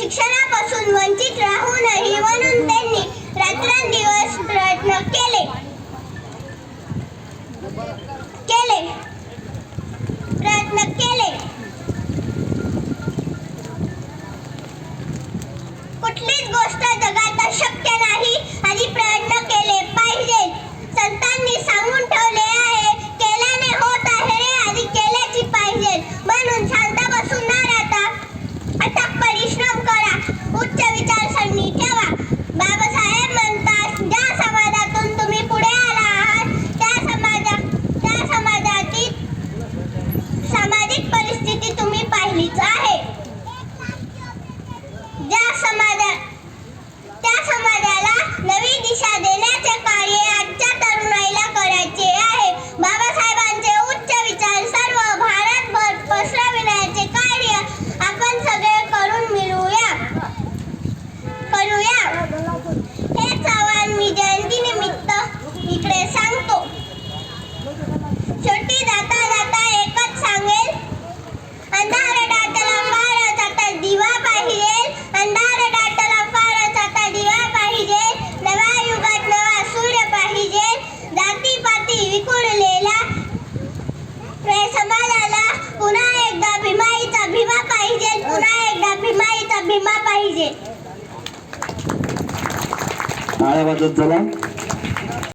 शिक्षणापासून वंचित राहू नये म्हणून त्यांनी रात्रंदिवस प्रयत्न केले. कुठलीच गोष्ट जगात अशक्य नाही आणि प्रयत्न केले पाहिजेत. संतांनी सांगून ठेवले आहे, केल्याने होत आहे रे आणि केल्याची पाहिजे. म्हणून शांत बसून न राहता अथक परिश्रम करा, उच्च विचारसरणी ठेवा. बाबासाहेब म्हणतात, ज्या समाजातून तुम्ही पुढे आला आहात त्या समाजातील सामाजिक परिस्थिती तुम्ही पाहिलीच आहे. त्या समाजाला नवी दिशा देण्याचे कार्य आजच्या तरुणाईला करायचे आहे. बाबासाहेबांचे उच्च विचार सर्व भारतभर पसरविण्याचे कार्य आपण सगळे करूया. हेच आवाहन मी जयंतीनिमित्त इकडे सांगतो. शेवटी जाता जाता एकच सांगेल, अंधार दाटला फारच आता दिवा पाहिजे. अंधार दाटला फारच आता दिवा पाहिजे. नव्या युगात नवा सूर्य पाहिजे. जातीपाती विखुरलेला समाजाला पुन्हा एकदा भीमाईचा भीमा पाहिजे. पुन्हा एकदा भीमाईचा भीमा पाहिजे. टाळ्या वाजत चला.